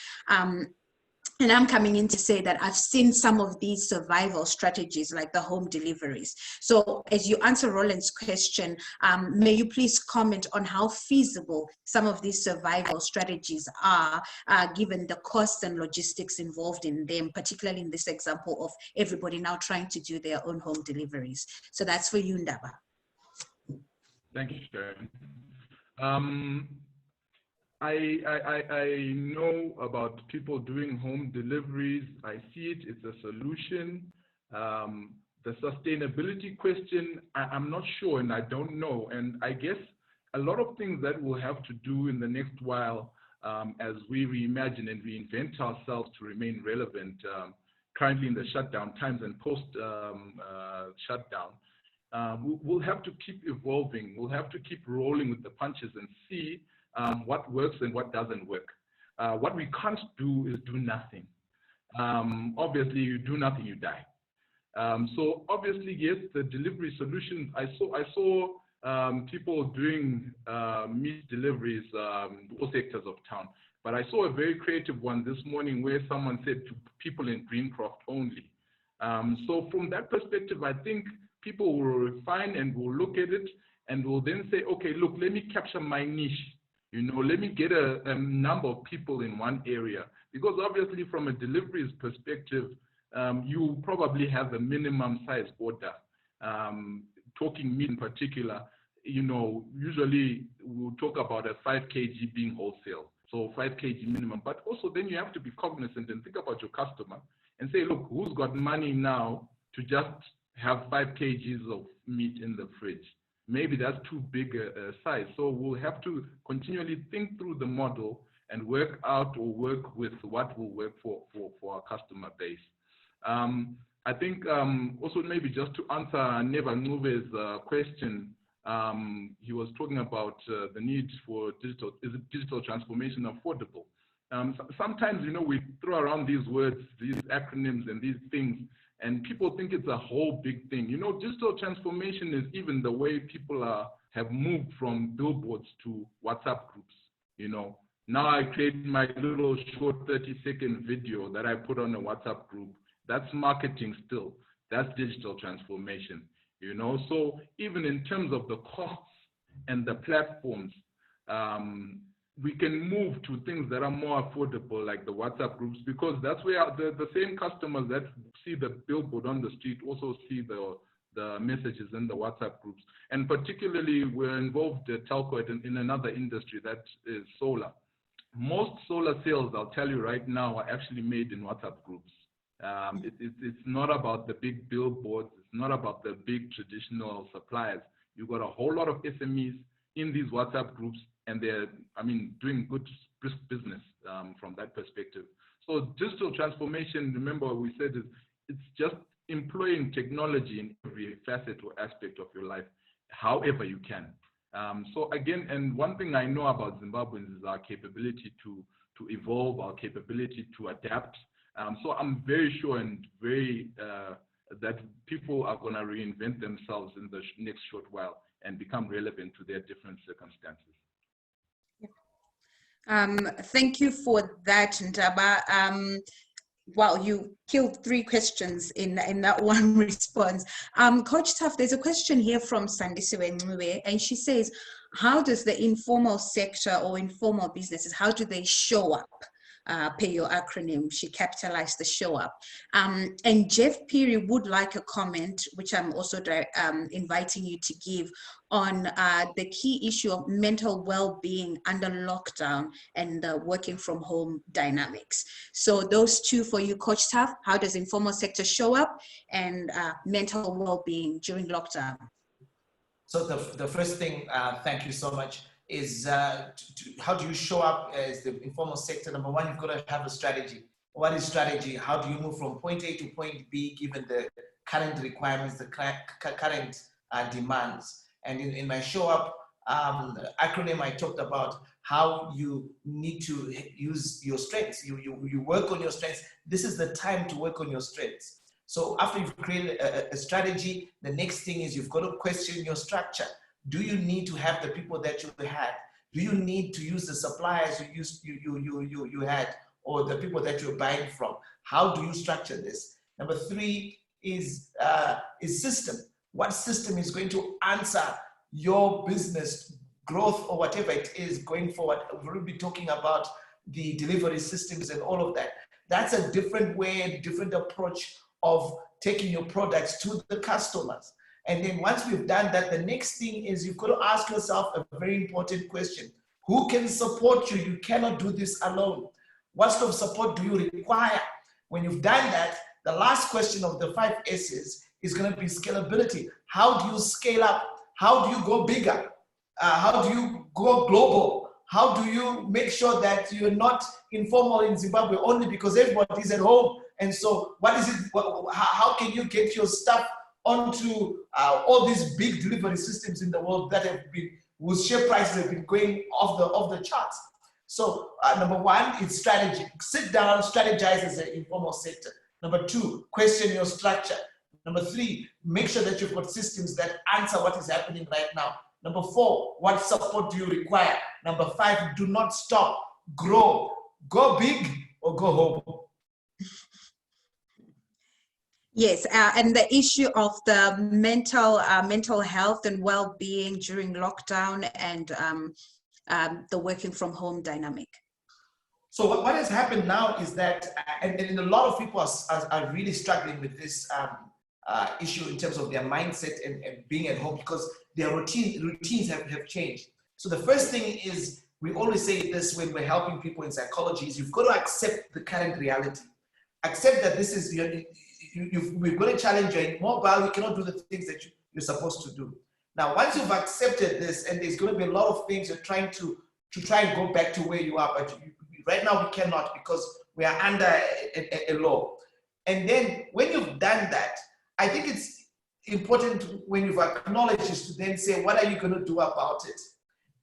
And I'm coming in to say that I've seen some of these survival strategies like the home deliveries. So as you answer Roland's question, may you please comment on how feasible some of these survival strategies are, given the costs and logistics involved in them, particularly in this example of everybody now trying to do their own home deliveries. So that's for you, Ndaba. Thank you, Sharon. I know about people doing home deliveries. I see it, it's a solution. The sustainability question, I'm not sure and I don't know. And I guess a lot of things that we'll have to do in the next while as we reimagine and reinvent ourselves to remain relevant, currently in the shutdown times and post shutdown. We'll have to keep evolving. We'll have to keep rolling with the punches and see what works and what doesn't work. What we can't do is do nothing. Obviously, you do nothing, you die. So obviously, yes, the delivery solutions. I saw people doing meat deliveries in all sectors of town. But I saw a very creative one this morning where someone said to people in Greencroft only. So from that perspective, I think people will refine and will look at it and will then say, okay, look, let me capture my niche. Let me get a number of people in one area. Because obviously from a deliveries perspective, you probably have a minimum size order. Talking meat in particular, usually we'll talk about a 5 kg being wholesale. So 5 kg minimum. But also then you have to be cognizant and think about your customer and say, look, who's got money now to just have 5 kgs of meat in the fridge? Maybe that's too big a size. So we'll have to continually think through the model and work out or work with what will work for our customer base. I think also maybe just to answer Neva Nuve's question, he was talking about the need for digital transformation affordable. Sometimes, we throw around these words, these acronyms and these things, and people think it's a whole big thing. Digital transformation is even the way people have moved from billboards to WhatsApp groups. Now I create my little short 30-second video that I put on a WhatsApp group. That's marketing still. That's digital transformation. So even in terms of the costs and the platforms, we can move to things that are more affordable, like the WhatsApp groups, because that's where the same customers that see the billboard on the street also see the messages in the WhatsApp groups. And particularly, we're involved at telco in another industry that is solar. Most solar sales, I'll tell you right now, are actually made in WhatsApp groups. It's not about the big billboards. It's not about the big traditional suppliers. You've got a whole lot of SMEs in these WhatsApp groups, and they're, doing good business from that perspective. So digital transformation, remember what we said, it's just employing technology in every facet or aspect of your life, however you can. So again, and one thing I know about Zimbabweans is our capability to evolve, our capability to adapt. So I'm very sure and very that people are going to reinvent themselves in the next short while and become relevant to their different circumstances. Thank you for that, Ntaba. Well, you killed 3 questions in that one response. Coach Tuff, there's a question here from Sandisiwe Ncube, and she says, how does the informal sector or informal businesses, how do they show up? Per your acronym, she capitalized the show up. And Jeff Peary would like a comment, which I'm also inviting you to give, on the key issue of mental well-being under lockdown and the working from home dynamics. So those 2 for you, Coach Tuff. How does informal sector show up, and mental well-being during lockdown? So the first thing, thank you so much, is how do you show up as the informal sector? Number one, you've got to have a strategy. What is strategy? How do you move from point A to point B given the current requirements, the current demands? And in my show up acronym, I talked about how you need to use your strengths. You work on your strengths. This is the time to work on your strengths. So after you've created a strategy, the next thing is you've got to question your structure. Do you need to have the people that you had? Do you need to use the suppliers you had, or the people that you're buying from? How do you structure this? Number 3 is system. What system is going to answer your business growth or whatever it is going forward? We'll be talking about the delivery systems and all of that. That's a different way, a different approach of taking your products to the customers. And then once we've done that, the next thing is you've got to ask yourself a very important question. Who can support you? You cannot do this alone. What sort of support do you require? When you've done that, the last question of the 5 S's is going to be scalability. How do you scale up? How do you go bigger? How do you go global? How do you make sure that you're not informal in Zimbabwe only because everybody is at home? And so what is it? How can you get your stuff onto all these big delivery systems in the world that have been, whose share prices have been going off the charts? So number 1 is strategy. Sit down, strategize as an informal sector. Number 2, question your structure. Number 3, make sure that you've got systems that answer what is happening right now. Number 4, what support do you require? Number 5, do not stop, grow, go big or go home. Yes, and the issue of the mental health and well-being during lockdown and the working from home dynamic. So what has happened now is that, and a lot of people are really struggling with this issue in terms of their mindset and being at home, because their routines have changed. So the first thing is, we always say this when we're helping people in psychology, is you've got to accept the current reality. Accept that this is, we've got a challenge. You're in mobile, you cannot do the things that you're supposed to do. Now, once you've accepted this, and there's going to be a lot of things you're trying to try and go back to where you are, but right now we cannot, because we are under a law. And then when you've done that, I think it's important when you've acknowledged this to then say, what are you going to do about it?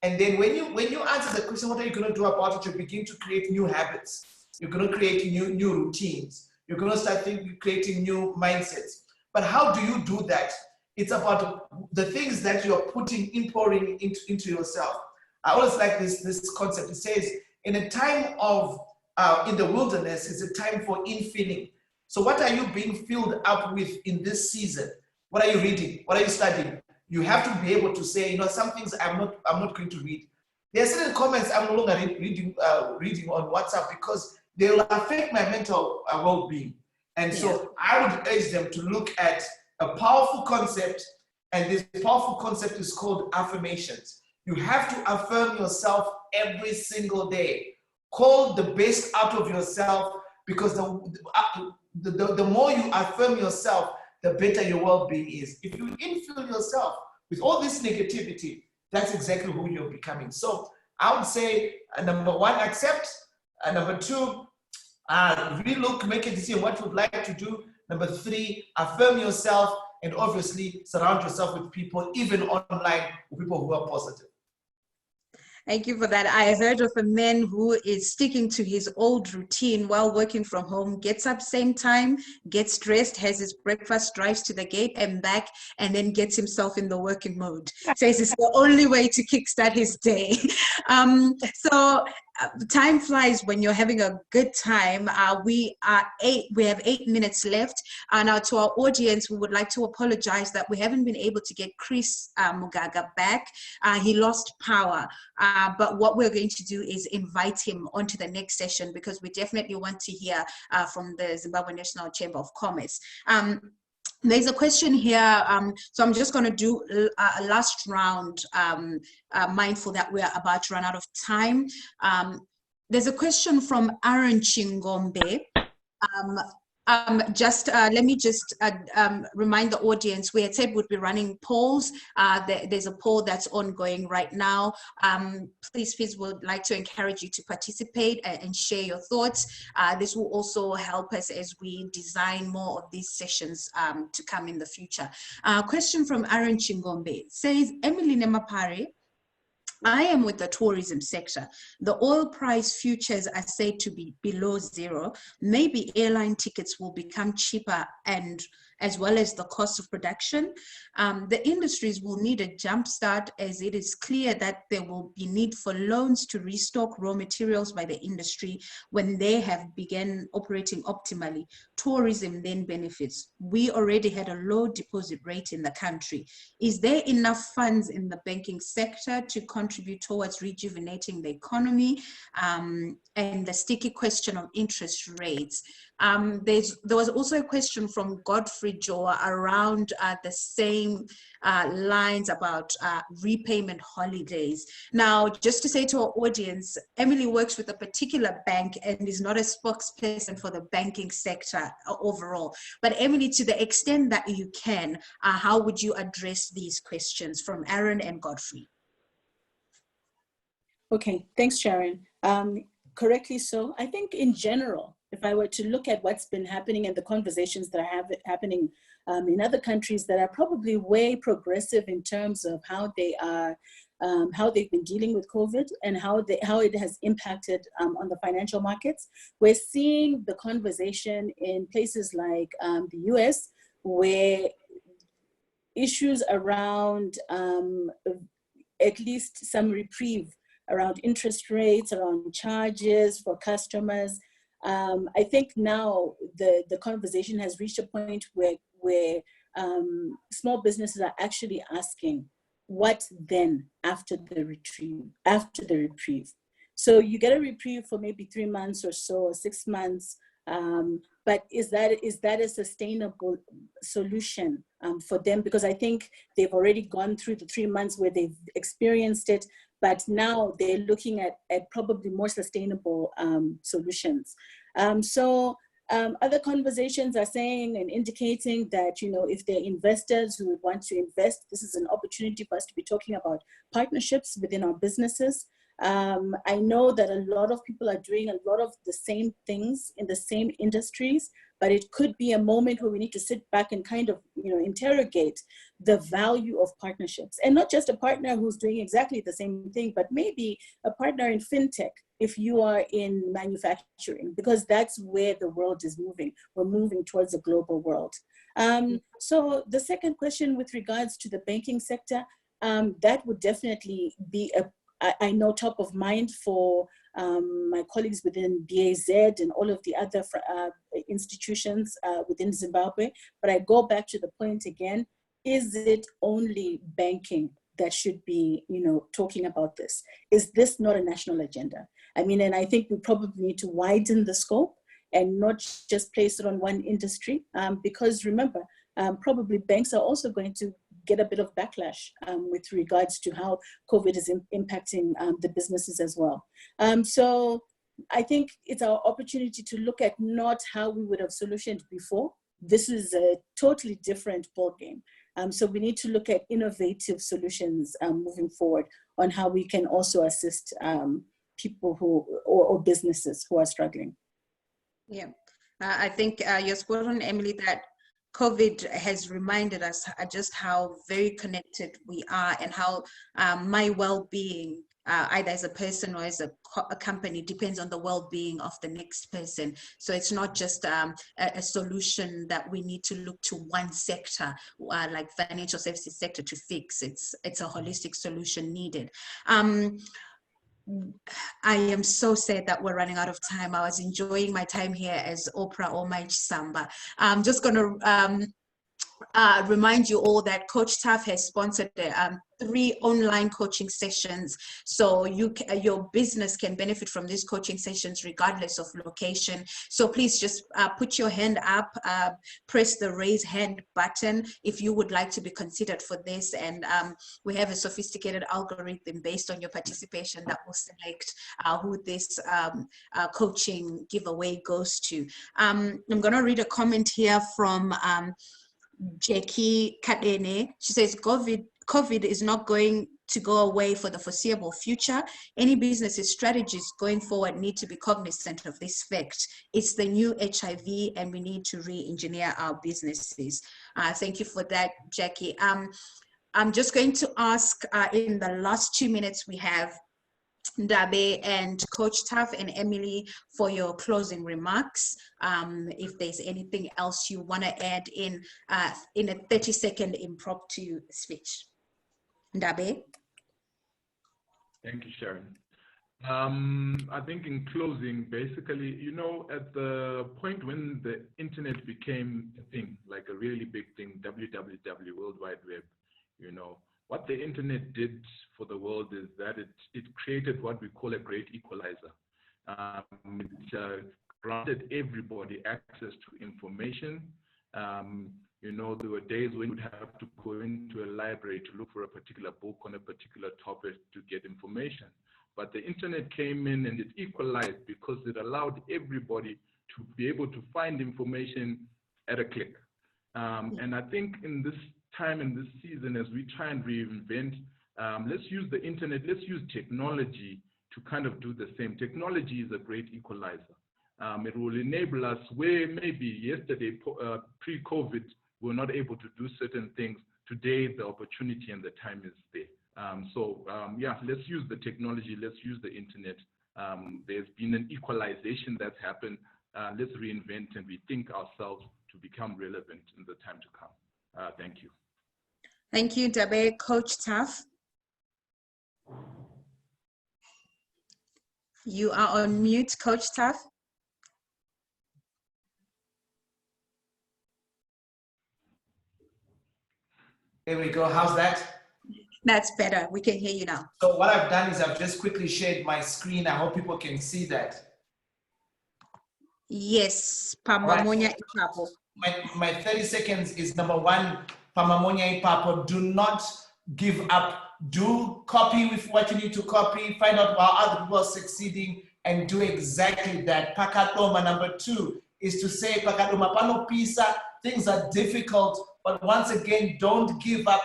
And then when you answer the question, what are you going to do about it? You begin to create new habits. You're going to create new routines. You're going to start creating new mindsets. But how do you do that? It's about the things that you're pouring into yourself. I always like this concept. It says, in a time of, in the wilderness, is a time for infilling. So what are you being filled up with in this season? What are you reading? What are you studying? You have to be able to say, some things I'm not going to read. There are certain comments I'm no longer reading on WhatsApp because they will affect my mental well-being. And so I would urge them to look at a powerful concept, and this powerful concept is called affirmations. You have to affirm yourself every single day. Call the best out of yourself, because the more you affirm yourself, the better your well-being is. If you infill yourself with all this negativity, that's exactly who you're becoming. So I would say, number one, accept. Number two, relook, make a decision what you would like to do. Number three, affirm yourself, and obviously surround yourself with people, even online, with people who are positive. Thank you for that. I heard of a man who is sticking to his old routine while working from home, gets up same time, gets dressed, has his breakfast, drives to the gate and back, and then gets himself in the working mode. Says it's the only way to kickstart his day. Time flies when you're having a good time. We have 8 minutes left. Now to our audience, we would like to apologize that we haven't been able to get Chris Mugaga back. He lost power. But what we're going to do is invite him onto the next session, because we definitely want to hear from the Zimbabwe National Chamber of Commerce. There's a question here, so I'm just going to do a last round, mindful that we're about to run out of time. There's a question from Aaron Chingombe. Let me just remind the audience, we had said we'd be running polls. There's a poll that's ongoing right now. Please would like to encourage you to participate and share your thoughts. This will also help us as we design more of these sessions to come in the future. Question from Aaron Chingombe says, Emily Nemapare, I am with the tourism sector. The oil price futures are said to be below zero. Maybe airline tickets will become cheaper, and as well as the cost of production. The industries will need a jump start, as it is clear that there will be need for loans to restock raw materials by the industry when they have begun operating optimally. Tourism then benefits. We already had a low deposit rate in the country. Is there enough funds in the banking sector to contribute towards rejuvenating the economy? And the sticky question of interest rates. There was also a question from Godfrey Joa around the same lines about repayment holidays. Now, just to say to our audience, Emily works with a particular bank and is not a spokesperson for the banking sector overall. But Emily, to the extent that you can, how would you address these questions from Aaron and Godfrey? Okay, thanks, Sharon. Correctly so. I think in general, if I were to look at what's been happening and the conversations that are happening in other countries that are probably way progressive in terms of how they are, how they've been dealing with COVID and how it has impacted on the financial markets, we're seeing the conversation in places like the US, where issues around at least some reprieve around interest rates, around charges for customers. I think now the conversation has reached a point where small businesses are actually asking, what then after the reprieve? So you get a reprieve for maybe 3 months or so, or 6 months, but is that a sustainable solution for them? Because I think they've already gone through the 3 months where they've experienced it, but now they're looking at probably more sustainable solutions. Other conversations are saying and indicating that, you know, if they're investors who would want to invest, this is an opportunity for us to be talking about partnerships within our businesses. I know that a lot of people are doing a lot of the same things in the same industries, but it could be a moment where we need to sit back and kind of, interrogate the value of partnerships, and not just a partner who's doing exactly the same thing, but maybe a partner in fintech if you are in manufacturing, because that's where the world is moving. We're moving towards a global world. So the second question with regards to the banking sector, that would definitely be I know, top of mind for my colleagues within BAZ and all of the other institutions within Zimbabwe. But I go back to the point again, is it only banking that should be, talking about this? Is this not a national agenda? I mean, and I think we probably need to widen the scope and not just place it on one industry, because remember, probably banks are also going to get a bit of backlash with regards to how COVID is impacting the businesses as well. So I think it's our opportunity to look at not how we would have solutioned before. This is a totally different ballgame. So we need to look at innovative solutions moving forward on how we can also assist people who, or businesses who are struggling. Yeah, I think you're spot on, Emily, that COVID has reminded us just how very connected we are, and how my well-being, either as a person or as a company, depends on the well-being of the next person. So it's not just a solution that we need to look to one sector, like financial services sector, to fix. It's a holistic solution needed. I am so sad that we're running out of time. I was enjoying my time here as Oprah or my Samba. I'm just going to remind you all that Coach Taff has sponsored 3 online coaching sessions, so your business can benefit from these coaching sessions regardless of location. So please just put your hand up, press the raise hand button if you would like to be considered for this, and we have a sophisticated algorithm based on your participation that will select who this coaching giveaway goes to. I'm going to read a comment here from Jackie Kadene. She says, COVID is not going to go away for the foreseeable future. Any business's strategies going forward need to be cognizant of this fact. It's the new HIV, and we need to re-engineer our businesses. Thank you for that, Jackie. I'm just going to ask in the last 2 minutes we have, Ndabe and Coach Taff and Emily, for your closing remarks. If there's anything else you want to add in a 30-second impromptu speech. Ndabe? Thank you, Sharon. I think in closing, basically, at the point when the internet became a thing, like a really big thing, WWW, World Wide Web, what the internet did for the world is that it created what we call a great equalizer. It granted everybody access to information. There were days when you would have to go into a library to look for a particular book on a particular topic to get information. But the internet came in and it equalized, because it allowed everybody to be able to find information at a click. And I think in this time, in this season, as we try and reinvent, let's use the internet, let's use technology to kind of do the same. Technology is a great equalizer. It will enable us where maybe yesterday, pre-COVID, we were not able to do certain things. Today, the opportunity and the time is there. Yeah, let's use the technology, let's use the internet. There's been an equalization that's happened. Let's reinvent and rethink ourselves to become relevant in the time to come. Thank you. Thank you, Ndabe. Coach Taff? You are on mute, Coach Taff. There we go. How's that? That's better. We can hear you now. So what I've done is I've just quickly shared my screen. I hope people can see that. Yes, Pamamonya Ipapo. My 30 seconds is number 1, Pamamonya Ipapo. Do not give up. Do copy with what you need to copy. Find out how other people are succeeding and do exactly that. Pakatoma. Number 2 is to say, Pakatoma pano pisa. Things are difficult, but once again, don't give up.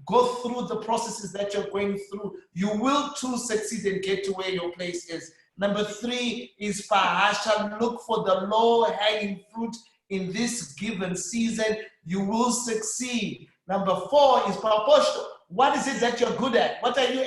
Go through the processes that you're going through. You will too succeed and get to where your place is. Number 3 is Pahasha. Look for the low-hanging fruit in this given season, you will succeed. Number 4 is proportional. What is it that you're good at? What are you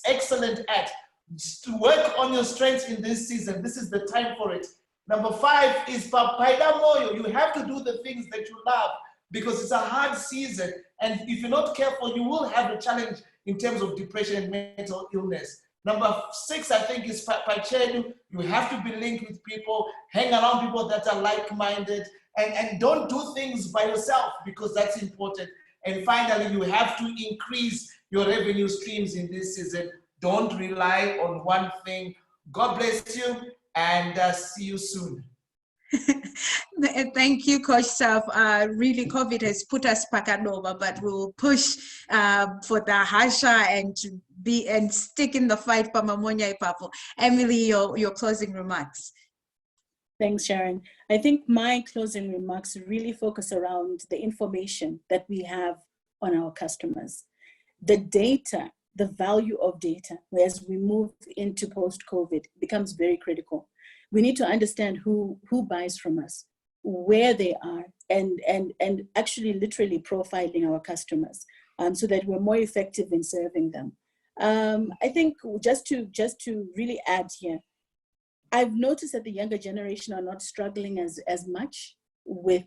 excellent at? Just to work on your strengths in this season. This is the time for it. Number 5 is papaida moyo. You have to do the things that you love because it's a hard season. And if you're not careful, you will have a challenge in terms of depression and mental illness. Number 6, I think, is pachenu. You have to be linked with people, hang around people that are like-minded, and don't do things by yourself because that's important. And finally, you have to increase your revenue streams in this season. Don't rely on one thing. God bless you, and see you soon. Thank you, Coach Saf. Really, COVID has put us back over, but we'll push for the Hasha and to be and stick in the fight for Mamonya Ipapo. Emily, your closing remarks. Thanks, Sharon. I think my closing remarks really focus around the information that we have on our customers. The data, the value of data, as we move into post-COVID, becomes very critical. We need to understand who buys from us, where they are, and actually literally profiling our customers so that we're more effective in serving them. I think just to really add here, I've noticed that the younger generation are not struggling as much with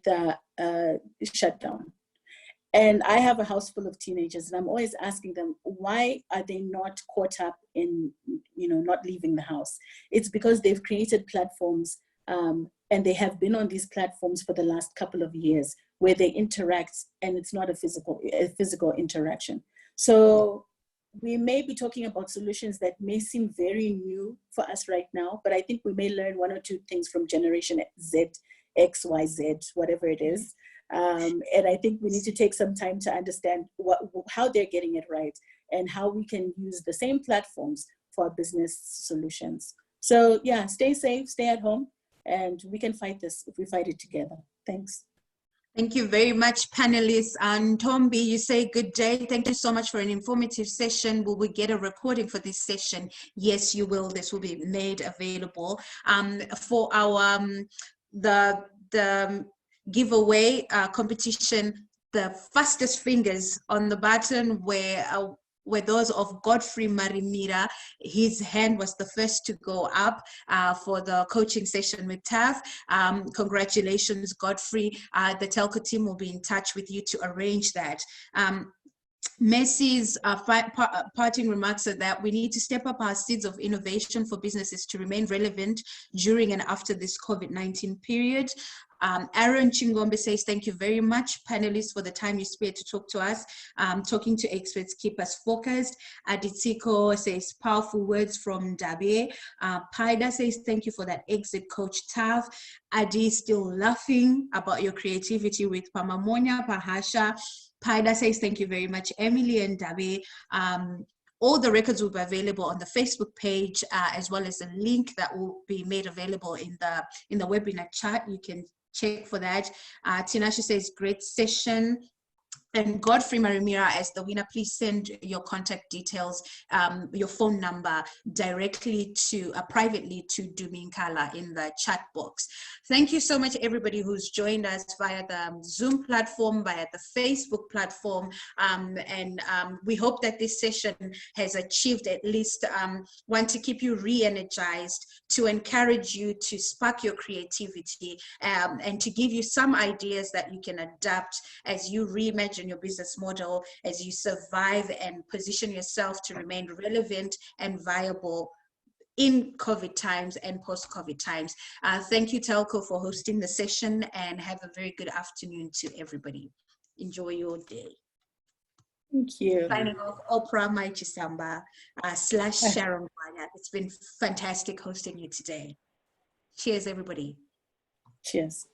shutdown. And I have a house full of teenagers, and I'm always asking them, why are they not caught up in, not leaving the house? It's because they've created platforms, and they have been on these platforms for the last couple of years where they interact, and it's not a physical interaction. So we may be talking about solutions that may seem very new for us right now, but I think we may learn 1 or 2 things from Generation Z, X, Y, Z, whatever it is. And I think we need to take some time to understand how they're getting it right and how we can use the same platforms for our business solutions. So yeah, stay safe, stay at home, and we can fight this if we fight it together. Thanks. Thank you very much, panelists. And Tombi, you say good day. Thank you so much for an informative session. Will we get a recording for this session? Yes, you will. This will be made available. For our the giveaway competition, the fastest fingers on the button were those of Godfrey Marimira. His hand was the first to go up for the coaching session with TAF. Congratulations, Godfrey. The telco team will be in touch with you to arrange that. Mercy's parting remarks are that we need to step up our seeds of innovation for businesses to remain relevant during and after this COVID-19 period. Aaron Chingombe says, thank you very much, panelists, for the time you spared to talk to us. Talking to experts keep us focused. Aditiko says, powerful words from Dabe. Paida says, thank you for that exit, Coach Tav. Adi still laughing about your creativity with Pamamonya, Pahasha. Paida says, thank you very much, Emily and Dabe. All the records will be available on the Facebook page, as well as a link that will be made available in the webinar chat. You can check for that. Tinashe says, great session. And Godfrey Marimira, as the winner, please send your contact details, your phone number directly to, privately to Duminkala in the chat box. Thank you so much, everybody who's joined us via the Zoom platform, via the Facebook platform. We hope that this session has achieved at least one, to keep you re-energized, to encourage you to spark your creativity, and to give you some ideas that you can adapt as you reimagine your business model, as you survive and position yourself to remain relevant and viable in COVID times and post-COVID times. Thank you, Telco, for hosting the session, and have a very good afternoon to everybody. Enjoy your day. Thank you. Signing off, Oprah Maichisamba / Sharon Bwanya. It's been fantastic hosting you today. Cheers, everybody. Cheers.